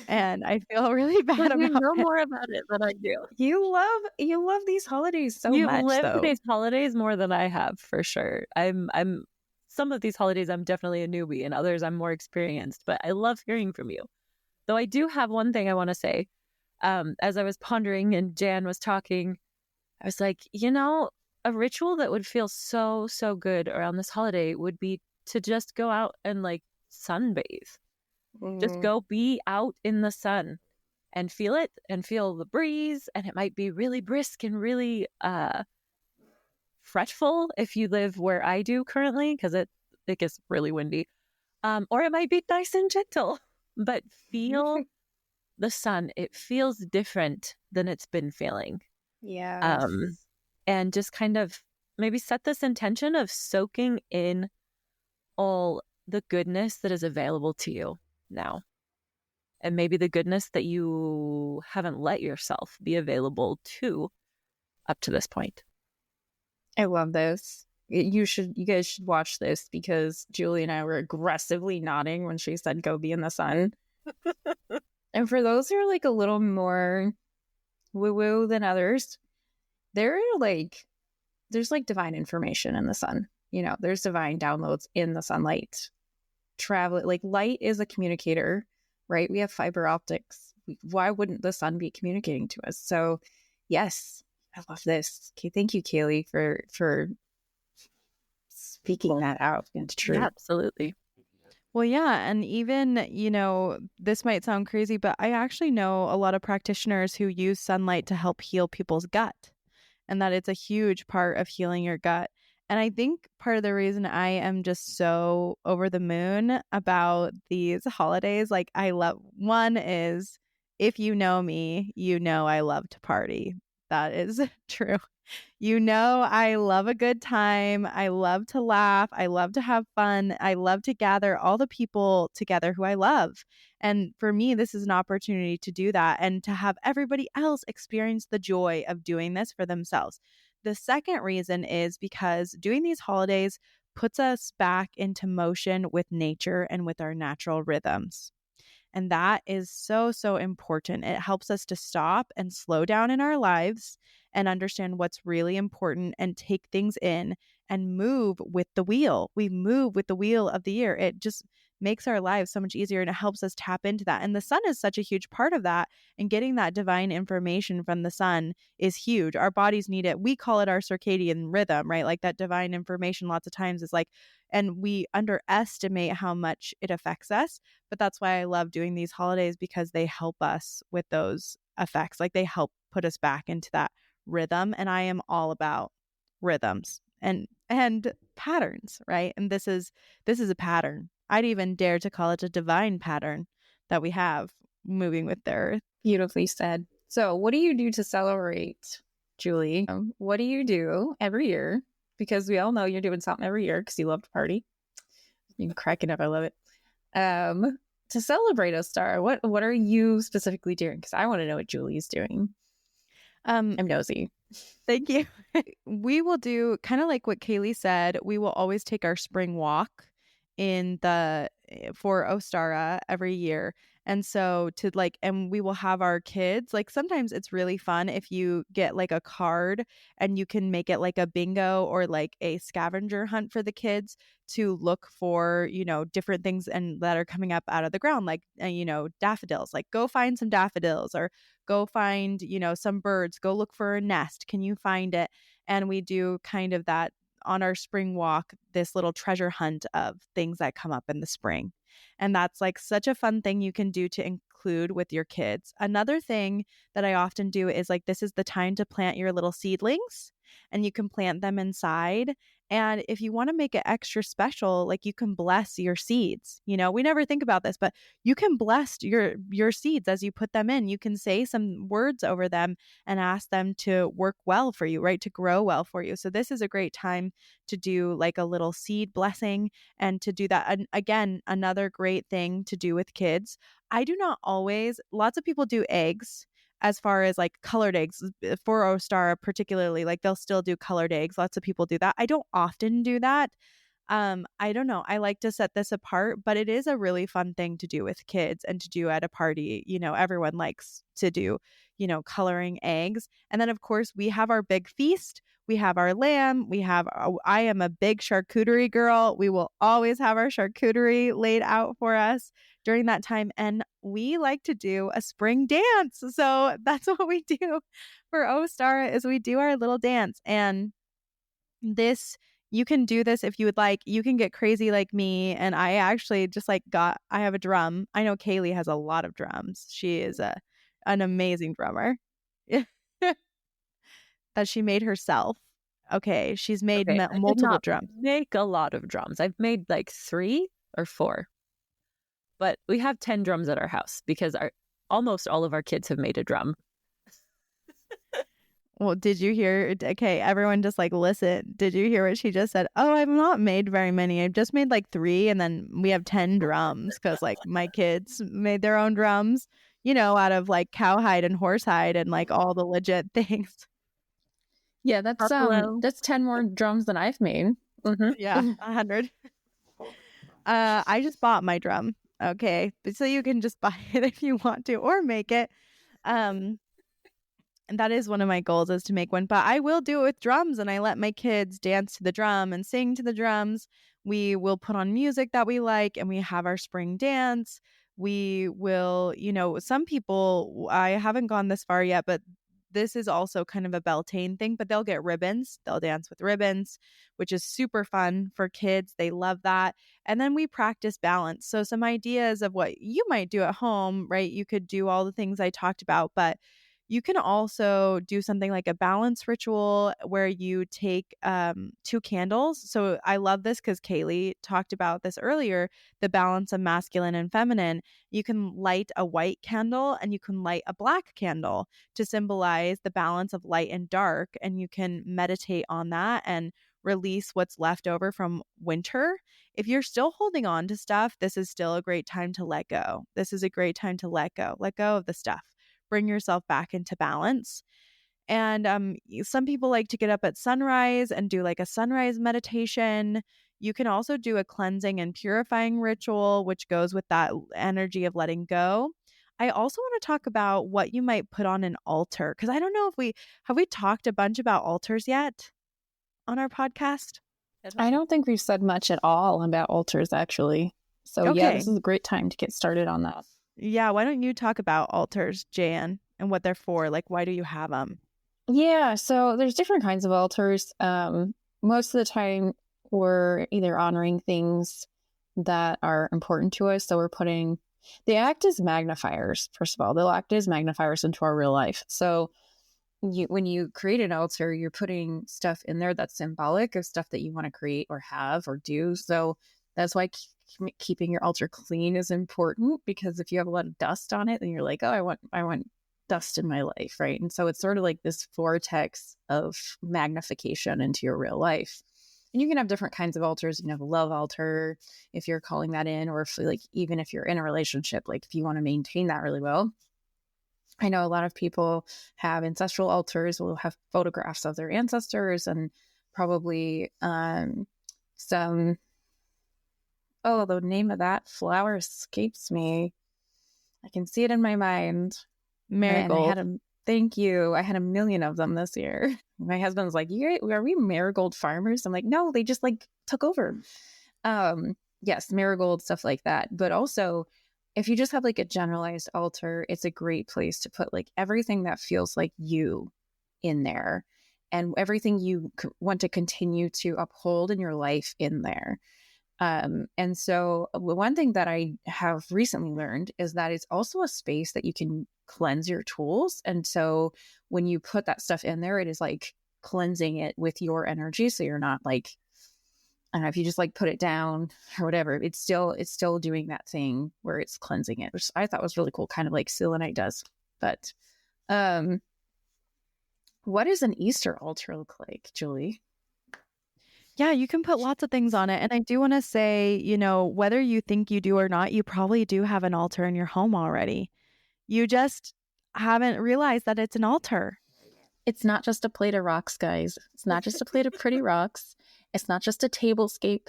[SPEAKER 1] and I feel really bad
[SPEAKER 3] You
[SPEAKER 1] about
[SPEAKER 3] know
[SPEAKER 1] it.
[SPEAKER 3] more about it than I do.
[SPEAKER 2] You love these holidays so
[SPEAKER 3] You've
[SPEAKER 2] much,
[SPEAKER 3] lived
[SPEAKER 2] though.
[SPEAKER 3] these holidays more than I have, for sure. I'm some of these holidays I'm definitely a newbie, and others I'm more experienced. But I love hearing from you. Though I do have one thing I want to say. As I was pondering and Jan was talking, I was like, a ritual that would feel so, so good around this holiday would be to just go out and like sunbathe. Just go be out in the sun and feel it and feel the breeze. And it might be really brisk and really fretful if you live where I do currently, because it gets really windy. Or it might be nice and gentle, but feel the sun. It feels different than it's been feeling.
[SPEAKER 2] Yeah.
[SPEAKER 3] And just kind of maybe set this intention of soaking in all the goodness that is available to you now. And maybe the goodness that you haven't let yourself be available to up to this point.
[SPEAKER 2] I love this. You guys should watch this, because Julie and I were aggressively nodding when she said go be in the sun. And for those who are like a little more woo-woo than others, there's like divine information in the sun. There's divine downloads in the sunlight. Light is a communicator, right? We have fiber optics. Why wouldn't the sun be communicating to us? So yes, I love this. Okay, thank you, Kayelee, for speaking that out into truth.
[SPEAKER 3] Yeah, absolutely.
[SPEAKER 1] Well, yeah. And even, this might sound crazy, but I actually know a lot of practitioners who use sunlight to help heal people's gut, and that it's a huge part of healing your gut. And I think part of the reason I am just so over the moon about these holidays, like one is, if you know me, I love to party. That is true. I love a good time. I love to laugh. I love to have fun. I love to gather all the people together who I love. And for me, this is an opportunity to do that and to have everybody else experience the joy of doing this for themselves. The second reason is because doing these holidays puts us back into motion with nature and with our natural rhythms. And that is so, so important. It helps us to stop and slow down in our lives and understand what's really important and take things in and move with the wheel. We move with the wheel of the year. It just makes our lives so much easier, and it helps us tap into that. And the sun is such a huge part of that. And getting that divine information from the sun is huge. Our bodies need it. We call it our circadian rhythm, right? Like that divine information lots of times is like, and we underestimate how much it affects us. But that's why I love doing these holidays, because they help us with those effects. Like they help put us back into that rhythm. And I am all about rhythms and patterns, right? And this is a pattern. I'd even dare to call it a divine pattern that we have moving with the earth.
[SPEAKER 2] Beautifully said. So what do you do to celebrate, Julie? What do you do every year? Because we all know you're doing something every year because you love to party. You're cracking up. I love it. To celebrate Ostara, what are you specifically doing? Because I want to know what Julie's doing. I'm nosy.
[SPEAKER 1] Thank you. We will do kind of like what Kayelee said. We will always take our spring walk for Ostara every year. And so and we will have our kids, like sometimes it's really fun if you get like a card and you can make it like a bingo or like a scavenger hunt for the kids to look for, different things and that are coming up out of the ground, like, daffodils, like go find some daffodils, or go find, some birds, go look for a nest. Can you find it? And we do kind of that on our spring walk, this little treasure hunt of things that come up in the spring. And that's like such a fun thing you can do to include with your kids. Another thing that I often do is like, this is the time to plant your little seedlings, and you can plant them inside. And if you want to make it extra special, like you can bless your seeds. You know, we never think about this, but you can bless your seeds as you put them in. You can say some words over them and ask them to work well for you, right? To grow well for you. So this is a great time to do like a little seed blessing and to do that. And again, another great thing to do with kids. I do not always, lots of people do eggs as far as like colored eggs for Ostara, particularly, like they'll still do colored eggs. Lots of people do that. I don't often do that. I don't know. I like to set this apart, but it is a really fun thing to do with kids and to do at a party. You know, everyone likes to do, you know, coloring eggs. And then, of course, we have our big feast. We have our lamb. I am a big charcuterie girl. We will always have our charcuterie laid out for us during that time. And we like to do a spring dance. So that's what we do for Ostara is we do our little dance. And this you can do this if you would like. You can get crazy like me. And I actually just like I have a drum. I know Kayelee has a lot of drums. She is an amazing drummer that she made herself. Okay. She's made
[SPEAKER 3] Okay, I did
[SPEAKER 1] multiple
[SPEAKER 3] not
[SPEAKER 1] drums.
[SPEAKER 3] make a lot of drums. I've made like 3 or 4. But we have 10 drums at our house because almost all of our kids have made a drum.
[SPEAKER 1] Well, did you hear? Okay, everyone just like listen. Did you hear what she just said? Oh, I've not made very many. I've just made like 3 and then we have 10 drums because like my kids made their own drums, you know, out of like cowhide and horsehide and like all the legit things.
[SPEAKER 2] Yeah, that's 10 more drums than I've made. Mm-hmm.
[SPEAKER 1] Yeah, 100. I just bought my drum. Okay, but so you can just buy it if you want to or make it. And that is one of my goals is to make one, but I will do it with drums and I let my kids dance to the drum and sing to the drums. We will put on music that we like and we have our spring dance. We will, you know, some people, I haven't gone this far yet, but this is also kind of a Beltane thing, but they'll get ribbons. They'll dance with ribbons, which is super fun for kids. They love that. And then we practice balance. So some ideas of what you might do at home, right? You could do all the things I talked about, but you can also do something like a balance ritual where you take 2 candles. So I love this because Kayelee talked about this earlier, the balance of masculine and feminine. You can light a white candle and you can light a black candle to symbolize the balance of light and dark. And you can meditate on that and release what's left over from winter. If you're still holding on to stuff, this is still a great time to let go. This is a great time to let go. Let go of the stuff. Bring yourself back into balance. And some people like to get up at sunrise and do like a sunrise meditation. You can also do a cleansing and purifying ritual, which goes with that energy of letting go. I also want to talk about what you might put on an altar because I don't know if we talked a bunch about altars yet on our podcast.
[SPEAKER 2] I don't think we've said much at all about altars, actually. So
[SPEAKER 1] Okay.
[SPEAKER 2] yeah, this is a great time to get started on that.
[SPEAKER 1] Yeah, why don't you talk about altars, Jaye Anne, and what they're for? Like, why do you have them?
[SPEAKER 2] Yeah, so there's different kinds of altars. Most of the time, we're either honoring things that are important to us. So they act as magnifiers, first of all. They'll act as magnifiers into our real life. So when you create an altar, you're putting stuff in there that's symbolic of stuff that you want to create or have or do. So that's why keeping your altar clean is important, because if you have a lot of dust on it, then you're like, oh, I want dust in my life, right? And so it's sort of like this vortex of magnification into your real life. And you can have different kinds of altars. You can have a love altar if you're calling that in, or if like even if you're in a relationship, like if you want to maintain that really well. I know a lot of people have ancestral altars, will have photographs of their ancestors and probably some. Oh, the name of that flower escapes me. I can see it in my mind.
[SPEAKER 1] Marigold.
[SPEAKER 2] Thank you. I had a million of them this year. My husband's like, are we marigold farmers? I'm like, no, they just like took over. Yes, marigold, stuff like that. But also, if you just have like a generalized altar, it's a great place to put like everything that feels like you in there and everything you want to continue to uphold in your life in there. And so one thing that I have recently learned is that it's also a space that you can cleanse your tools. And so when you put that stuff in there, it is like cleansing it with your energy. So you're not like I don't know if you just like put it down or whatever, it's still doing that thing where it's cleansing it, which I thought was really cool, kind of like selenite does. But what does an Easter altar look like, Julie?
[SPEAKER 1] Yeah, you can put lots of things on it. And I do want to say, whether you think you do or not, you probably do have an altar in your home already. You just haven't realized that it's an altar.
[SPEAKER 2] It's not just a plate of rocks, guys. It's not just a plate of pretty rocks. It's not just a tablescape.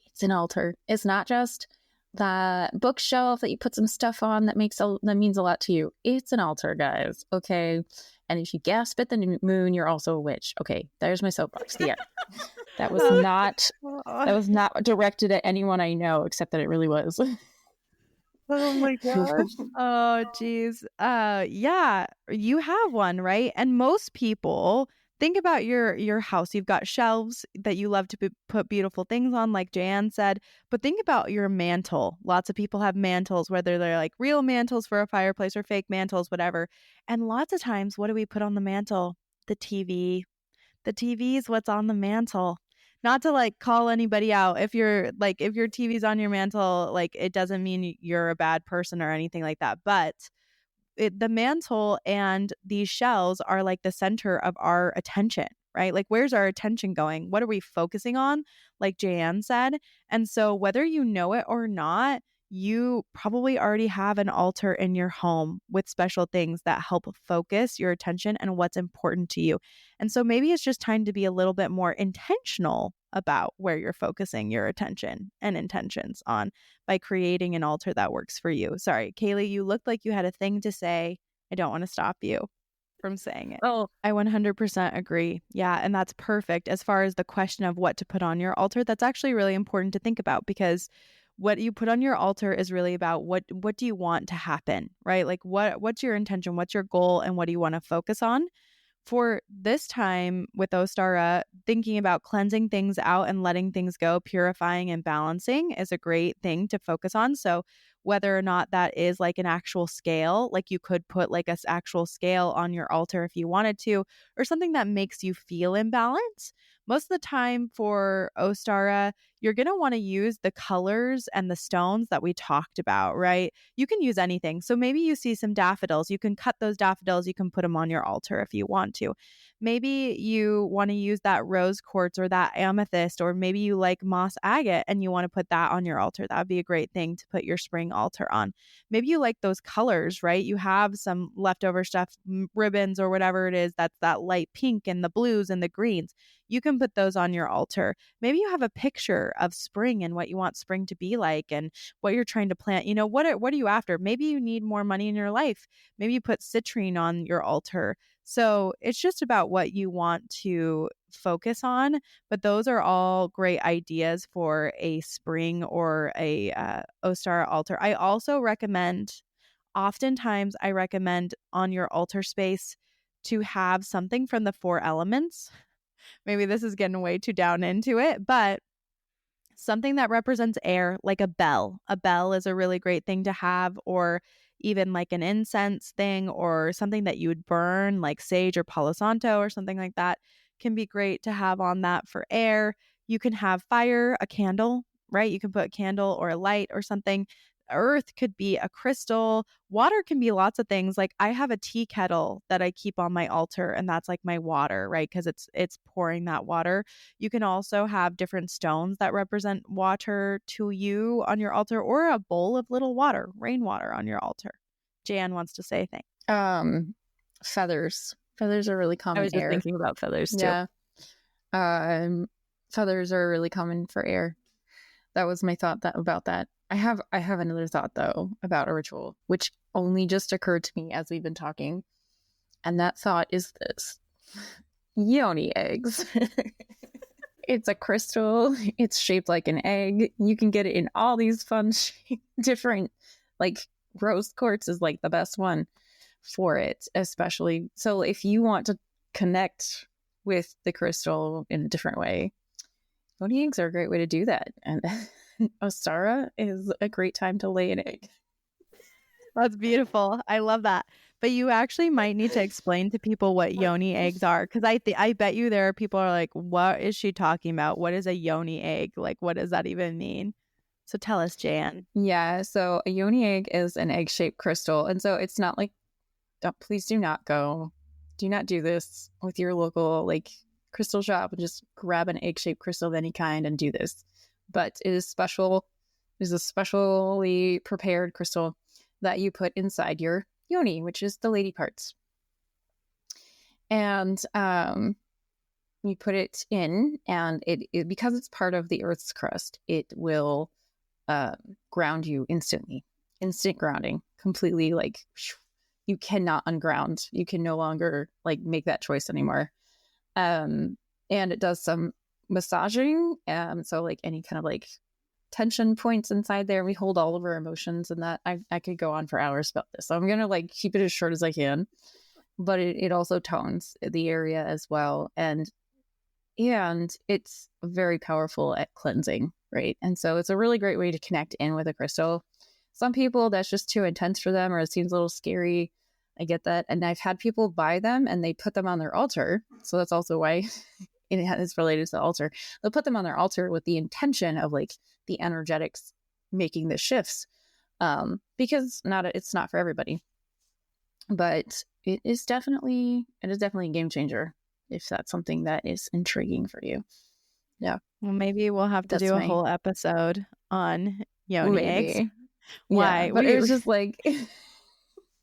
[SPEAKER 2] It's an altar. It's not just that bookshelf that you put some stuff on that means a lot to you. It's an altar, guys. Okay. And if you gasp at the moon, you're also a witch. Okay, there's my soapbox. Yeah. That was not directed at anyone I know, except that it really was.
[SPEAKER 1] Oh my gosh. Oh geez. Yeah, you have one, right? And most people think about your house. You've got shelves that you love to put beautiful things on, like Jaye Anne said. But think about your mantle. Lots of people have mantles, whether they're like real mantles for a fireplace or fake mantles, whatever. And lots of times, what do we put on the mantle? The TV. The TV is what's on the mantle. Not to like call anybody out. If your TV's on your mantle, like it doesn't mean you're a bad person or anything like that. But the mantle and these shells are like the center of our attention, right? Like, where's our attention going? What are we focusing on? Like Jaye Anne said. And so, whether you know it or not, you probably already have an altar in your home with special things that help focus your attention and what's important to you. And so, maybe it's just time to be a little bit more intentional about where you're focusing your attention and intentions on by creating an altar that works for you. Sorry, Kayelee, you looked like you had a thing to say. I don't want to stop you from saying it.
[SPEAKER 3] Oh,
[SPEAKER 1] I 100% agree. Yeah, and that's perfect. As far as the question of what to put on your altar, that's actually really important to think about, because what you put on your altar is really about what do you want to happen, right? Like what's your intention, what's your goal, and what do you want to focus on? For this time with Ostara, thinking about cleansing things out and letting things go, purifying and balancing is a great thing to focus on. So whether or not that is like an actual scale, like you could put like a actual scale on your altar if you wanted to, or something that makes you feel in balance. Most of the time for Ostara, you're going to want to use the colors and the stones that we talked about, right? You can use anything. So maybe you see some daffodils. You can cut those daffodils. You can put them on your altar if you want to. Maybe you want to use that rose quartz or that amethyst, or maybe you like moss agate and you want to put that on your altar. That would be a great thing to put your spring altar on. Maybe you like those colors, right? You have some leftover stuff, ribbons or whatever it is, that's that light pink and the blues and the greens. You can put those on your altar. Maybe you have a picture of spring and what you want spring to be like and what you're trying to plant. What are you after? Maybe you need more money in your life. Maybe you put citrine on your altar. So it's just about what you want to focus on. But those are all great ideas for a spring or a Ostara altar. I also oftentimes I recommend on your altar space to have something from the 4 elements. Maybe this is getting way too down into it, but something that represents air, like a bell. A bell is a really great thing to have, or even like an incense thing, or something that you would burn, like sage or Palo Santo or something like that, can be great to have on that for air. You can have fire, a candle, right? You can put a candle or a light or something. Earth could be a crystal. Water can be lots of things. Like I have a tea kettle that I keep on my altar, and that's like my water, right? Because it's pouring that water. You can also have different stones that represent water to you on your altar, or a bowl of little water, rainwater on your altar. Jaye Anne wants to say a thing.
[SPEAKER 2] Feathers. Feathers are really common.
[SPEAKER 3] I was just
[SPEAKER 2] air.
[SPEAKER 3] thinking about feathers too.
[SPEAKER 2] Yeah. Feathers are really common for air. That was my thought about that. I have another thought though about a ritual, which only just occurred to me as we've been talking. And that thought is this: Yoni eggs. It's a crystal. It's shaped like an egg. You can get it in all these fun different, like rose quartz is like the best one for it, especially. So if you want to connect with the crystal in a different way, Yoni eggs are a great way to do that. And Ostara is a great time to lay an egg.
[SPEAKER 1] That's beautiful. I love that. But you actually might need to explain to people what yoni eggs are, because I bet you there are people are like, what is she talking about? What is a yoni egg? Like, what does that even mean? So tell us, Jaye Anne.
[SPEAKER 2] Yeah, so a Yoni egg is an egg-shaped crystal. And so it's not like, please do not do this with your local like crystal shop and just grab an egg-shaped crystal of any kind and do this. But it is special. It is a specially prepared crystal that you put inside your yoni, which is the lady parts. And you put it in, and it because it's part of the Earth's crust, it will ground you instantly. Instant grounding, completely like you cannot unground. You can no longer like make that choice anymore. And it does some massaging. So like any kind of like tension points inside there. We hold all of our emotions, and that I could go on for hours about this. So I'm gonna like keep it as short as I can. But it also tones the area as well. And it's very powerful at cleansing, right? And so it's a really great way to connect in with a crystal. Some people, that's just too intense for them, or it seems a little scary. I get that. And I've had people buy them and they put them on their altar. So that's also why it's related to the altar. They'll put them on their altar with the intention of like the energetics making the shifts. Because it's not for everybody. But it is definitely a game changer if that's something that is intriguing for you. Yeah.
[SPEAKER 1] Well, maybe we'll have to do a whole episode on yoni eggs. Why?
[SPEAKER 2] Yeah, but it was just like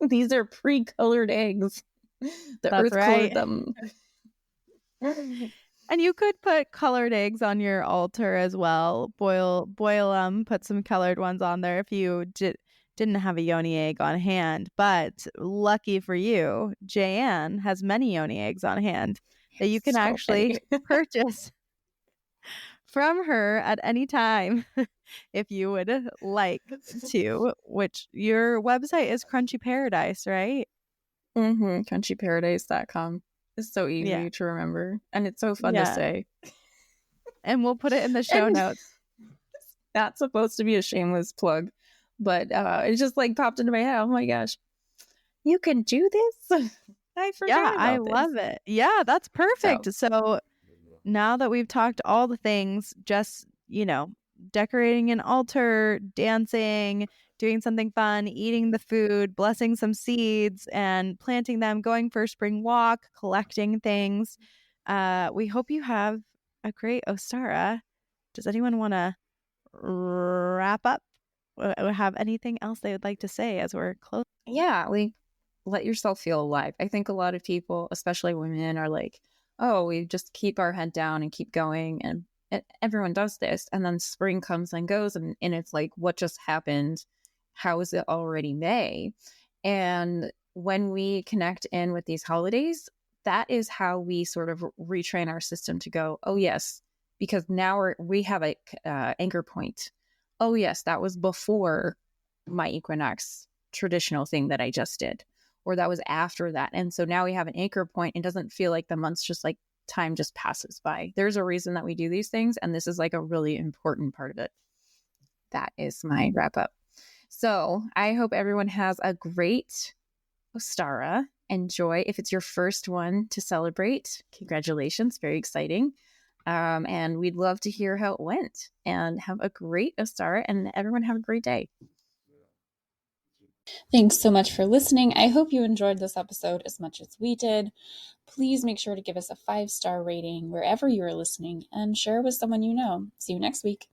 [SPEAKER 2] these are pre-colored eggs. The earth colored them.
[SPEAKER 1] And you could put colored eggs on your altar as well. Boil them, put some colored ones on there if you didn't have a yoni egg on hand. But lucky for you, Jaye Anne has many yoni eggs on hand that you can actually purchase from her at any time if you would like to, which your website is Crunchy Paradise, right?
[SPEAKER 2] Crunchyparadise.com. It's so easy to remember, and it's so fun to say.
[SPEAKER 1] And we'll put it in the show notes.
[SPEAKER 2] That's supposed to be a shameless plug, but it just like popped into my head. Oh my gosh, you can do this! I forgot.
[SPEAKER 1] I love it. Yeah, that's perfect. So now that we've talked all the things, just decorating an altar, dancing, doing something fun, eating the food, blessing some seeds and planting them, going for a spring walk, collecting things. We hope you have a great Ostara. Does anyone want to wrap up or have anything else they would like to say as we're closing?
[SPEAKER 2] Yeah, let yourself feel alive. I think a lot of people, especially women, are like, oh, we just keep our head down and keep going. And everyone does this. And then spring comes and goes. And it's like, what just happened? How is it already May? And when we connect in with these holidays, that is how we sort of retrain our system to go, oh, yes, because now we have a anchor point. Oh, yes, that was before my Equinox traditional thing that I just did, or that was after that. And so now we have an anchor point. It doesn't feel like the months just like time just passes by. There's a reason that we do these things. And this is like a really important part of it. That is my wrap up. So I hope everyone has a great Ostara. Enjoy. If it's your first one to celebrate, congratulations. Very exciting. And we'd love to hear how it went, and have a great Ostara, and everyone have a great day.
[SPEAKER 4] Thanks so much for listening. I hope you enjoyed this episode as much as we did. Please make sure to give us a 5-star rating wherever you are listening and share with someone you know. See you next week.